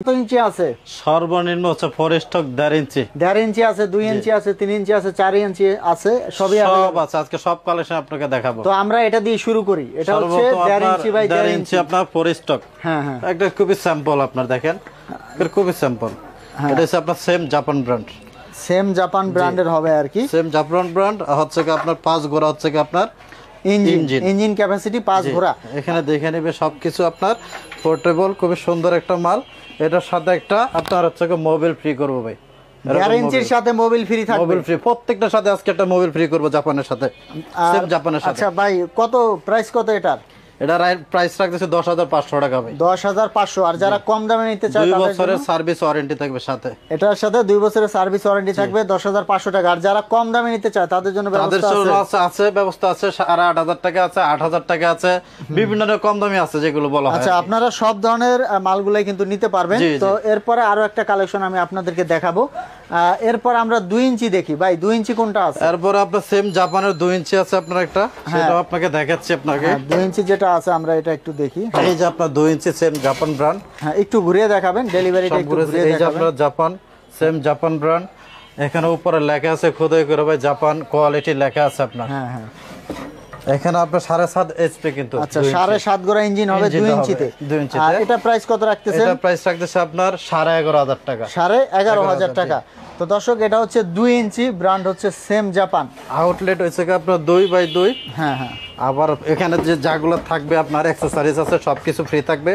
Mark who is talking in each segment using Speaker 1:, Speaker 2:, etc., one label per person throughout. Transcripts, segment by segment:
Speaker 1: কত ইঞ্চি আছে?
Speaker 2: সর্বনিম্ন হচ্ছে 4 স্টক 1.5 ইঞ্চি।
Speaker 1: 1.5 ইঞ্চি আছে, 2 ইঞ্চি আছে, 3 ইঞ্চি আছে, 4 ইঞ্চি আছে, সবই
Speaker 2: সব আছে। আজকে সব কালেকশন আপনাকে দেখাবো।
Speaker 1: তো আমরা এটা দিয়ে শুরু করি। এটা হচ্ছে 1.5 ইঞ্চি বাই 1.5 ইঞ্চি
Speaker 2: আপনার 4 স্টক।
Speaker 1: হ্যাঁ হ্যাঁ,
Speaker 2: একটা খুবই স্যাম্পল আপনার দেখেন, এটা খুবই স্যাম্পল। এটা হচ্ছে আপনার same Japan brand,
Speaker 1: same Japan ব্র্যান্ডের হবে আর কি।
Speaker 2: সেম জাপান ব্র্যান্ড হচ্ছে কি আপনার 5 ঘোড়া হচ্ছে কি আপনার
Speaker 1: ইঞ্জিন ক্যাপাসিটি 5 ঘোড়া।
Speaker 2: এখানে দেখে নেবে সবকিছু আপনার পোর্টেবল, খুবই সুন্দর একটা মাল। এটার সাথে একটা আপনার হচ্ছে কি মোবাইল ফ্রি করব ভাই।
Speaker 1: 1.5 ইঞ্চির সাথে মোবাইল ফ্রি থাকবে।
Speaker 2: মোবাইল ফ্রি প্রত্যেকটার সাথে আজকে একটা মোবাইল ফ্রি করব জাপানের সাথে, সেম জাপানের সাথে।
Speaker 1: আচ্ছা ভাই, কত প্রাইস কত এটার?
Speaker 2: এটা প্রাইস রাখতেছে 10,500 টাকা ভাই।
Speaker 1: 10,500। আর যারা কম দামে নিতে চায়
Speaker 2: 2 বছরের সার্ভিস ওয়ারেন্টি থাকবে সাথে।
Speaker 1: এটার সাথে 2 বছরের সার্ভিস ওয়ারেন্টি থাকবে, 10,500 টাকা। আর যারা কম দামে নিতে চায় তাদের জন্য ব্যবস্থা
Speaker 2: আছে, ব্যবস্থা আছে। 8,500 টাকা আছে, 8,000 টাকা আছে, বিভিন্ন রকম কম দামি আছে যেগুলো বলা হয়।
Speaker 1: আচ্ছা, আপনারা সব ধরনের মালগুলাই কিন্তু নিতে পারবেন। তো এরপরে আরো একটা কালেকশন আমি আপনাদেরকে দেখাবো। এরপর আমরা 2 ইঞ্চি দেখি ভাই। 2 ইঞ্চি কোনটা আছে?
Speaker 2: এরপর আপনার সেম জাপানের 2 ইঞ্চি আছে আপনার একটা, সেটা আপনাকে দেখাচ্ছি আপনাকে।
Speaker 1: 2 ইঞ্চি যেটা আছে আমরা এটা একটু দেখি।
Speaker 2: এই যে আপনার 2 ইঞ্চি সেম জাপান ব্র্যান্ড।
Speaker 1: হ্যাঁ, একটু ঘুরিয়ে দেখাবেন, ডেলিভারিটা একটু ঘুরিয়ে দেখাবেন।
Speaker 2: এই যে আপনার জাপান, সেম জাপান ব্র্যান্ড। এখানে উপরে লেখা আছে খোদাই করে ভাই জাপান কোয়ালিটি লেখা আছে আপনার।
Speaker 1: হ্যাঁ হ্যাঁ,
Speaker 2: এখানে আপনার 7.5 এইচপি কিন্তু।
Speaker 1: আচ্ছা, 7.5 ঘোড়া ইঞ্জিন হবে 2 ইঞ্চিতে।
Speaker 2: 2 ইঞ্চিতে।
Speaker 1: আর এটা প্রাইস কত রাখতেছেন?
Speaker 2: এটা প্রাইস রাখতেছে আপনার 11,500 টাকা।
Speaker 1: 11,500 টাকা। তো দর্শক, এটা হচ্ছে 2 ইঞ্চি, ব্র্যান্ড হচ্ছে সেম জাপান।
Speaker 2: আউটলেট হচ্ছে কি আপনার 2x2।
Speaker 1: হ্যাঁ হ্যাঁ,
Speaker 2: আবার এখানে যে যাগুলো থাকবে আপনার অ্যাকসেসরিজ আছে সবকিছু ফ্রি থাকবে।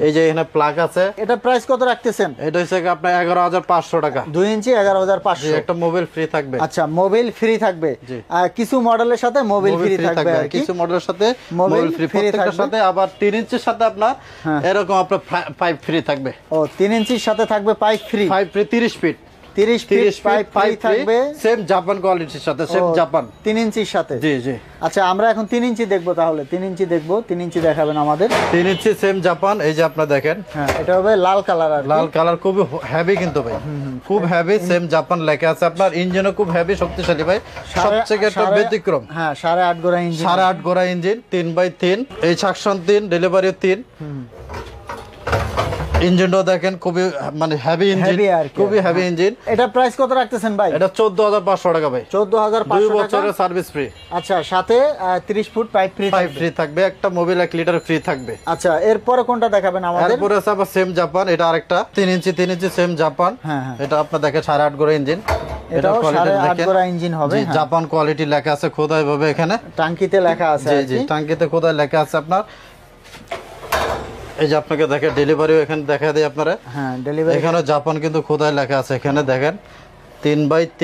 Speaker 2: এই যে এখানে প্লাগ আছে।
Speaker 1: এটা প্রাইস কত রাখতেছেন?
Speaker 2: এটা হচ্ছে কি আপনার 11,500 টাকা।
Speaker 1: 2 ইঞ্চি 11,500।
Speaker 2: একটা মোবাইল ফ্রি থাকবে।
Speaker 1: আচ্ছা, মোবাইল ফ্রি থাকবে। কিছু মডেলের সাথে মোবাইল ফ্রি থাকবে আর
Speaker 2: কিছু মডেলের সাথে মোবাইল ফ্রি, প্রত্যেকটার সাথে। আবার 3 ইঞ্চির সাথে আপনার এরকম আপনার পাইপ ফ্রি থাকবে।
Speaker 1: ও, 3 ইঞ্চির সাথে থাকবে পাইপ ফ্রি।
Speaker 2: 30 ফিট
Speaker 1: 30 ফিট পাইপ ফ্রি থাকবে,
Speaker 2: সেম জাপান কোয়ালিটির সাথে, সেম জাপান
Speaker 1: 3 ইঞ্চির সাথে।
Speaker 2: জি জি।
Speaker 1: আচ্ছা, আমরা এখন 3 ইঞ্চি দেখবো তাহলে। 3 ইঞ্চি দেখবো, 3 ইঞ্চি দেখাবেন আমাদের।
Speaker 2: 3 ইঞ্চি সেম জাপান। এই যে আপনারা দেখেন,
Speaker 1: হ্যাঁ, এটা হবে লাল কালার। আর
Speaker 2: লাল কালার খুবই হেভি কিন্তু ভাই, খুব হেভি। সেম জাপান লেখা আছে আপনার। ইঞ্জিনও খুব হেভি, শক্তিশালী ভাই, সবচেয়ে একটা ব্যতিক্রম।
Speaker 1: হ্যাঁ, 8.5 ঘোড়া ইঞ্জিন।
Speaker 2: 8.5 ঘোড়া ইঞ্জিন, 3x3। এই সাকশন 3, ডেলিভারি 3। ইঞ্জিনটাও দেখেন খুবই মানে হেভি ইঞ্জিন, খুবই হেভি ইঞ্জিন।
Speaker 1: এটা প্রাইস কত রাখতেছেন ভাই?
Speaker 2: এটা 14,500 টাকা ভাই।
Speaker 1: 14,500
Speaker 2: 2 বছরের সার্ভিস ফ্রি।
Speaker 1: আচ্ছা, সাথে 30 ফুট পাইপ ফ্রি
Speaker 2: থাকবে। একটা মোবাইল 1 লিটার ফ্রি থাকবে।
Speaker 1: আচ্ছা, এরপরে কোনটা দেখাবেন আমাদের?
Speaker 2: এরপরে আছে আবার সেম জাপান। এটা আরেকটা 3 ইঞ্চি সেম জাপান।
Speaker 1: হ্যাঁ হ্যাঁ,
Speaker 2: এটা আপনার দেখেন 8.5 ঘোড়া ইঞ্জিন।
Speaker 1: এটাও 8.5 ঘোড়া ইঞ্জিন হবে।
Speaker 2: জাপান কোয়ালিটি লেখা আছে খোদাই ভাবে এখানে,
Speaker 1: টাঙ্কিতে লেখা আছে।
Speaker 2: জি জি, টাঙ্কিতে খোদাই লেখা আছে আপনার। এই যে আপনাকে দেখে ডেলিভারিও এখানে দেখা দেয় আপনারা।
Speaker 1: হ্যাঁ, ডেলিভারি
Speaker 2: এখানে জাপান কিন্তু খোদাই লেখা আছে। এখানে দেখেন 3x3